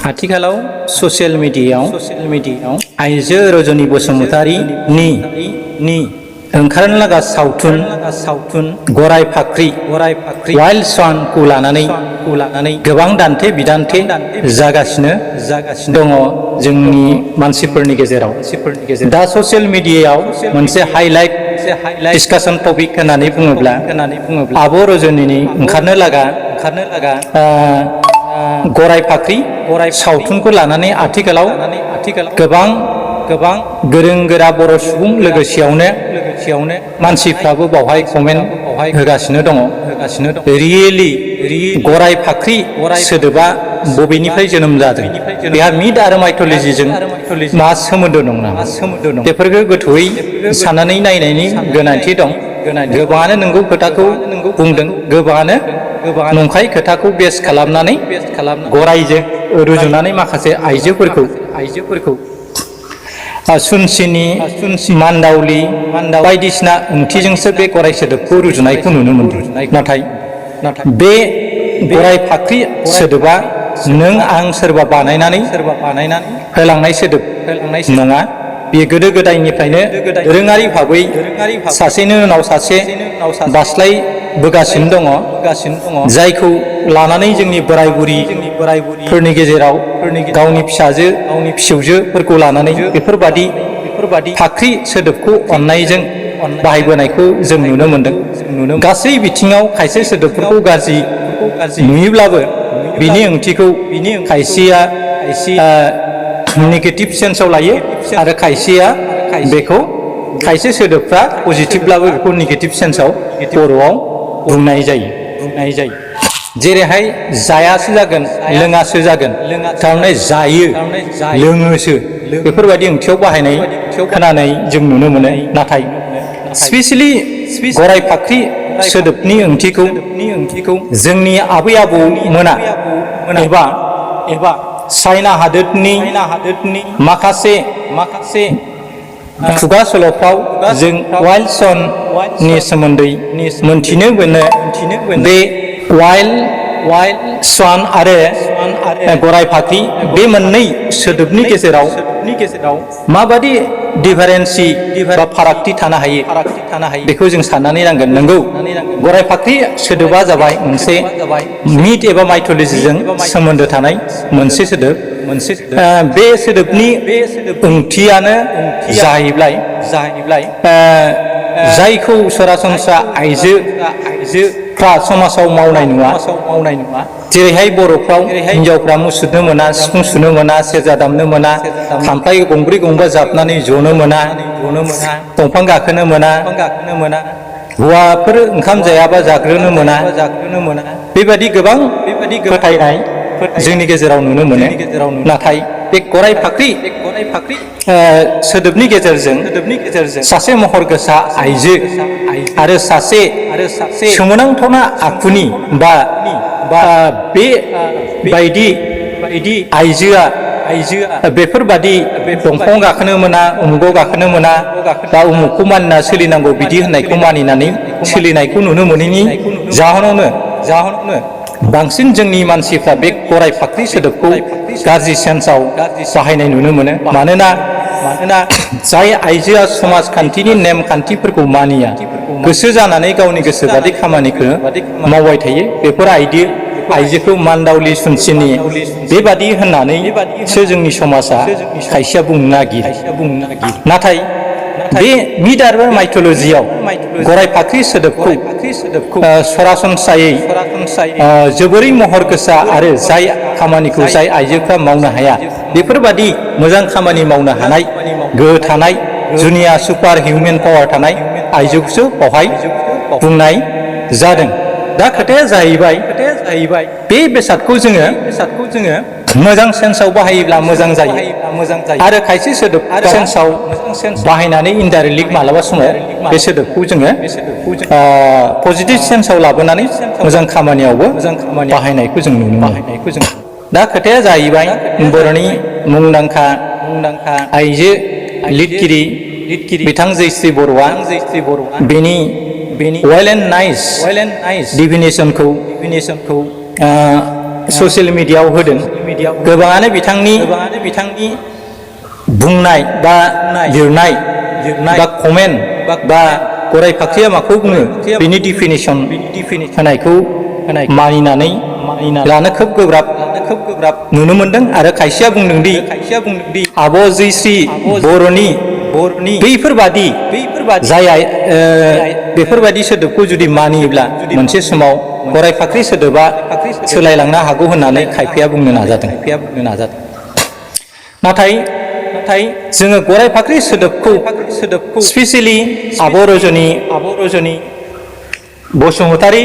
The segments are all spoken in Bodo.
आथिखालाव ससियेल मिडियायाव आइजो रजनी बसुमतारीनि ओंखारनो लागा सावथुन गराय फाख्रि वाइल्ड सनखौ लानानै गोबां दान्थे बिदान्थे जागासिनो दङ जोंनि मानसिफोरनि गेजेराव। दा ससियेल मिडियायाव मोनसे हाइलाइट डिसकाशन टपिक होननानै बुङोब्ला आब' रजनीनि ओंखारनो लागा गराय फाख्रि सावथुनखौ लानानै आथिखालाव गोबां गोरों गोरा बर' सुबुं लोगोसेयावनो मानसिफ्राबो बावहाय कमेन्ट होगासिनो दङ। रियेलि गराय फाख्रि सोदोबा बबेनिफ्राय जोनोम जादों, बेहा मिथ आरो माइथलजिजों मा सोमोन्दो दं नामा? बेफोरखौ गोथौयै साननानै नायनायनि गोनांथि दं। गोबाङानो नंगौ खोथाखौ बुंदों, गोबाङानो नंखाय खोथाखौ बेस खालामनानै गरायजों रुजुनानै माखासे आइजोफोरखौ सुनसिनि मान्दावलि बायदिसिना ओंथिजोंसो बे गराय सोदोबखौ रुजुनायखौ नुनो मोनदों। नाथाय बे गराय फाख्रि सोदोबा नों आं सोरबा बानायनानै होलांनाय सोदोब नङा। बेयो गोदो गोदायनिफ्रायनो दोरोङारि भाबै सासेनि उनाव सासे बास्लायबोगासिनो दङ, जायखौ लानानै जोंनि बोराय बुरिफोरनि गेजेराव गावनि फिसौजोफोरखौ लानानै बेफोरबादि फाख्रि सोदोबखौ अननायजों बाहायबोनायखौ जों नुनो मोनदों। गासै बिथिङाव खायसे सोदोबफोरखौ गाज्रि नुयोब्लाबो बिनि ओंथिखौ खायसेया नेगेटिभ सेन्सआव लायो आरो खायसेया बेखौ खायसे सोदोबफ्रा पजिटिभब्लाबो बेखौ नेगेटिभ सेन्सआव बर'आव बुंनाय जायो। जेरैहाय जायासो जागोन लोङासो जागोन, थारमाने जायो लोङोसो, बेफोरबायदि ओंथियाव बाहायनाय खोनानाय जों नुनो मोनो। नाथाय स्पेसियेलि गराय फाख्रि सोदोबनि ओंथिखौ जोंनि आबै आबौमोना एबा चाइना हादोरनि माखासे खुगा सल'फ्राव जों वाइल्ड सननि सोमोन्दै मोनथिनो मोनो। बे वाइल्ड सन आरो गराय फाख्रि बे मोननै सोदोबनि गेजेराव माबादि डिफारेन्सि बा फारागथि थानो हायो बेखौ जों साननानै नांगोन। नंगौ, गराय फाख्रि सोदोबा जाबाय मोनसे मिथ एबा माइथलजिजों सोमोन्दो थानाय मोनसे सोदोब। बे सोदोबनि ओंथियानो जाहैबाय जायखौ सरासनस्रा आइजोफ्रा समाजाव मावनाय नुवा। जेरैहाय बर'फ्राव हिनजावफ्रा मुसुरनो मोना, सिफुं सुनो मोना, सेरजा दामनो मोना, खामफ्लाय गंब्रै गंबा जाबनानै जनो मोना, दंफां गाखोनो मोना, हौवाफोर ओंखाम जायाबा जाग्रोनो मोना, बेबायदि गोबां फोथायनाय जोंनि गेजेराव नुनो मोनो। नाथाय बे गराय फाख्रि सोदोबनि गेजेरजों सासे महर गोसा आइजो आरो सासे सोमोनांथावना आखुनि बा बे बायदि आइजोआ बेफोरबादि दंफां गाखोनो मोना, उमुगाव गाखोनो मोना, बा उमुगखौ मानिना सोलिनांगौ बिदि होननायखौ मानिनानै सोलिनायखौ नुनो मोनैनि जाहोनावनो बांसिन जोंनि मानसिफ्रा बे गराय फाख्रि सोदोबखौ गाज्रि सेन्सआव बाहायनाय नुनो मोनो। मानोना जाय आइजोआ समाजखान्थिनि नेमखान्थिफोरखौ मानिया, गोसो जानानै गावनि गोसो बादि खामानिखौ मावबाय थायो, बेफोर आइजोखौ मान्दावलि सुनसिनि बेबादि होननानैसो जोंनि समाजा खायसेया बुंनो नागिरो। नाथाय बे मिथ आरो माइथलजियाव गराय फाख्रि सोदोबखौ सरासनस्रायै जोबोरै महर गोसा आरो जाय खामानिखौ जाय आइजोफ्रा मावनो हाया, बेफोरबादि मोजां खामानि मावनो हानाय गोहो थानाय, जुनिया सुपार हिउमेन पावार थानाय आइजोखौसो बावहाय बुंनाय जादों। दा खोथाया जाहैबाय बे बेसादखौ जोङो मोजां सेन्सआव बाहायोब्ला मोजां जायो आरो खायसे सोदोब सेन्सआव बाहायनानै इनडाइरेक्टलि मालाबा समाव बे सोदोबखौ जोङो पजिटिभ सेन्सआव लाबोनानै मोजां खामानियावबो बाहायनायखौ जों नुनो मोनो। दा खोथाया जाहैबाय बर'नि मुंदांखा आइजो लिरगिरि बिथां जयश्री बर'आ बेनि वेल एन्ड नाइस डिफिनेसनखौ ससियेल मिडियायाव होदों। गोबाङानो बिथांनि बुंनाय बा लिरनाय बा कमेन्ट बा गराय फाख्रिया माखौ बुङो बिनि डिफिनिसन होनायखौ मानिनानै लानो खोब गोब्राब नुनो मोनदों आरो खायसेया बुंदों दि आब' जयश्री बर'नि बैफोरबादि जाय बेफोरबादि सोदोबखौ जुदि मानियोब्ला मोनसे समाव गराय फाख्रि सोदोबा सोलायलांनो हागौ होननानै खायफाया बुंनो नाजादों। नाथाय जोङो गराय फाख्रि सोदोबखौ स्पेसियेलि आब' रजनी बसुमतारी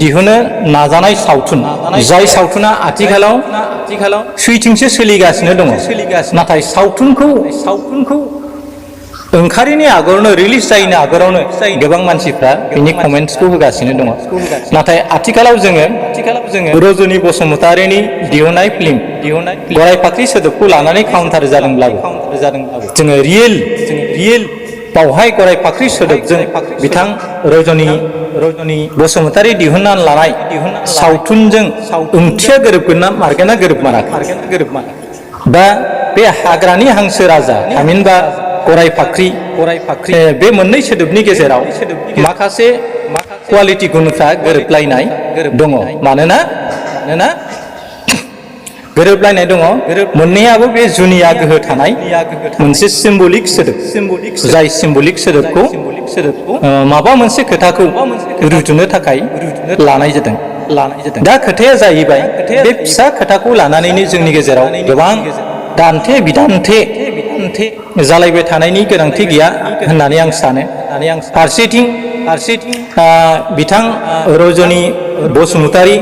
दिहुनो नाजानाय सावथुन, जाय सावथुना आथिखालाव सुइटिंसो सोलिगासिनो दङ। नाथाय सावथुनखौ ओंखारैनि आगोलावनो रिलिज जायैनि आगोलावनो गोबां मानसिफ्रा बिनि कमेन्ट्सखौ होगासिनो दङ। नाथाय आथिखालाव जोङो रजनी बसुमतारीनि दिहुननाय फिल्म गराय फाख्रि सोदोबखौ लानानै काउन्टार जादोंब्लाबो जोङो रियेल बावहाय गराय फाख्रि सोदोबजों बिथां रजनी बसुमतारी दिहुननानै लानाय सावथुनजों ओंथिया गोरोबगोन ना मारगोन ना गोरोबमाराखै? दा बे हाग्रानि हांसो राजा थामहिनबा गराय फाख्रि बे मोननै सोदोबनि गेजेराव माखासे कुवालिटि गुनफ्रा गोरोबलायनाय दङ। मानोना गोरोबलायनाय दङ। मोननैयाबो बे जुनिया गोहो थानाय मोनसे सिम्बलिक सोदोब, जाय सिम्बलिक सोदोबखौ माबा मोनसे खोथाखौ रुजुनो थाखाय लानाय जादों। दा खोथाया जाहैबाय बे फिसा खोथाखौ लानानैनो जोंनि गेजेराव गोबां दान्थे बिदान्थे जालायबाय थानायनि गोनांथि गैया होननानै आं सानो। फारसेथिं बिथां रजनी बसुमतारी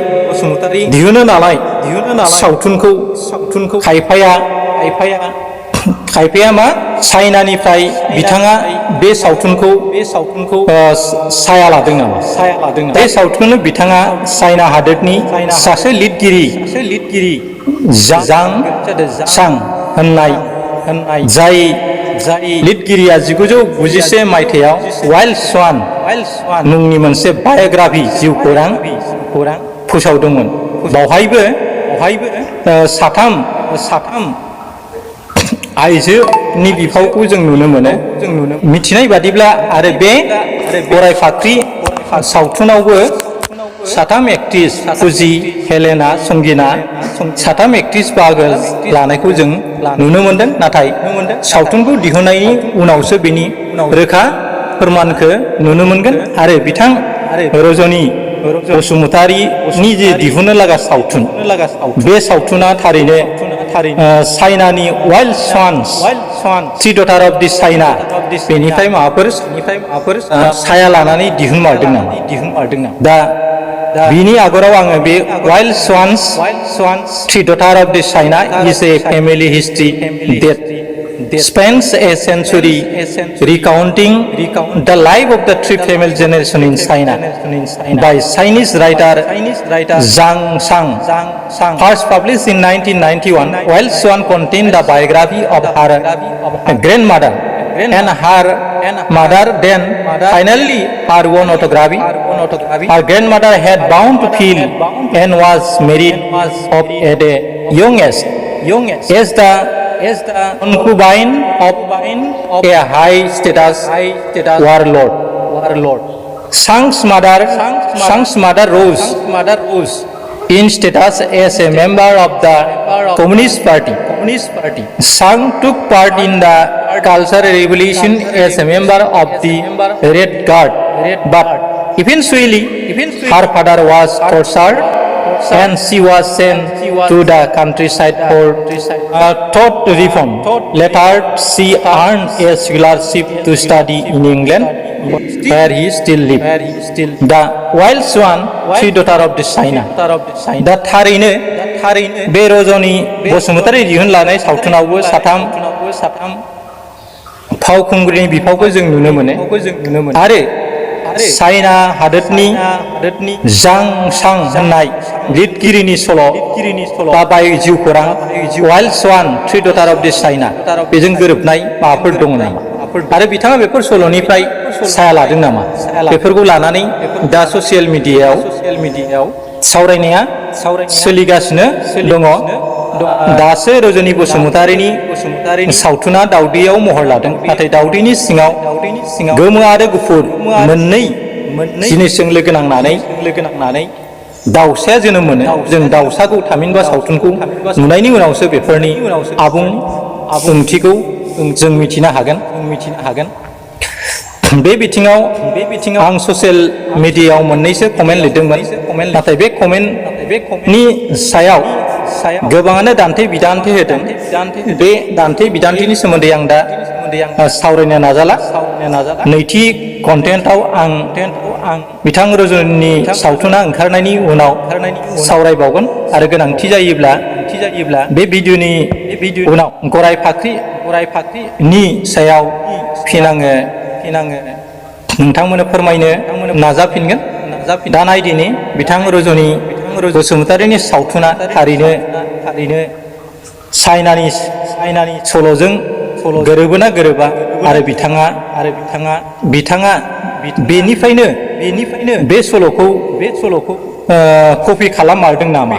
दिहुनो नालाय सावथुनखौ खायफाया मा चाइनानिफ्राय बिथाङा बे सावथुनखौ साया लादों नामा? बे सावथुनखौ बिथाङा चाइना हादोरनि सासे लिरगिरि जां सां होननाय जाय लिरगिरिया 1991 मायथाइयाव वाइल्ड स्वान मुंनि मोनसे बाय'ग्राफि जिउ खौरां फोसावदोंमोन। बावहायबो साथाम आइजोनि बिफावखौ जों नुनो मोनो। मिथिनाय बादिब्ला आरो बे गराय फाख्रि सावथुनावबो साथाम एक्ट्रिस फुजि, हेलेना, संगिना साथाम एक्ट्रिस बाहागो लानायखौ जों नुनो मोनदों। नाथाय सावथुनखौ दिहुननायनि उनावसो बेनि रोखा फोरमानखौ नुनो मोनगोन। आरो बिथां रजनी बसुमतारीनि जे दिहुननो लागा सावथुन, बे सावथुना थारैनो चाइनानि wild swans three डटार of the China बेनिफ्राय माबाफोर साया लानानै दिहुनमारदों नामा? दा बिनि आगराव आङो बे wild swans three डटार of the China is a family history that spans a century recounting the life of the three family generation in China by Chinese writer Zhang Shang. First published in 1991, Wild Swan contained the biography of her grandmother and her mother, then finally her own autobiography. Her grandmother had bound to field and was married off at a young age as the concubine of a high status warlord. Shang's mother rose in status as a member of the Communist Party. Shang took part in the Cultural Revolution as a member of the Red Guard, but eventually her father was tortured and she was sent to the countryside for thought reform. Later, she earned a scholarship to study in England, where he still lives. The Wild Swan, three daughter of the China. दा थारैनो बे रजनी बसुमतारी दिहुनलानाय सावथुनावबो साथाम फावखुंगुरनि बिफावखौ जों नुनो मोनो। आरो चाइना हादोरनि जां सां होननाय लिरगिरिनि सल' बा जिउ खौरां wild swan three डटार of the China बेजों गोरोबनाय माबाफोर दङ नामा? आरो बिथाङा बेफोर सल'निफ्राय साया लादों नामा? बेफोरखौ लानानै दा ससियेल मिडियायाव सावरायनाया सोलिगासिनो दङ। दासो रजनी बसुमतारीनि सावथुना दावदैयाव महर लादों नाथाय दावदैनि सिङाव गोमो आरो गुफुर मोननै जिनिसजों लोगो नांनानै दाउसाया जोनोम मोनो जों दाउसाखौ थामहिनबा सावथुनखौ नुनायनि उनावसो बेफोरनि आबुं ओंथिखौ जों मिथिनो हागोन बे बिथिङाव आं ससियेल मिडियायाव मोननैसो कमेन्ट लिरदोंमोन नाथाय बे कमेन्टनि सायाव गोबाङानो दान्थे बिदान्थे होदों बे दान्थे बिदान्थेनि सोमोन्दै आं दा सावरायनो नाजाला नैथि कन्टेन्टआव आं बिथां रजनीनि सावथुना ओंखारनायनि उनाव सावरायबावगोन आरो गोनांथि जायोब्ला बे भिडिअनि उनाव गराय फाख्रिनि सायाव फिन आङो नोंथांमोननो फोरमायनो नाजाफिनगोन दा नायदिनि बिथां रजनी बसुमतारीनि सावथुना थारैनो चाइनानि सल'जों गोरोबोना गोरोबा आरो बिथाङा बेनिफ्रायनो बे सल'खौ कपि खालाममारदों नामा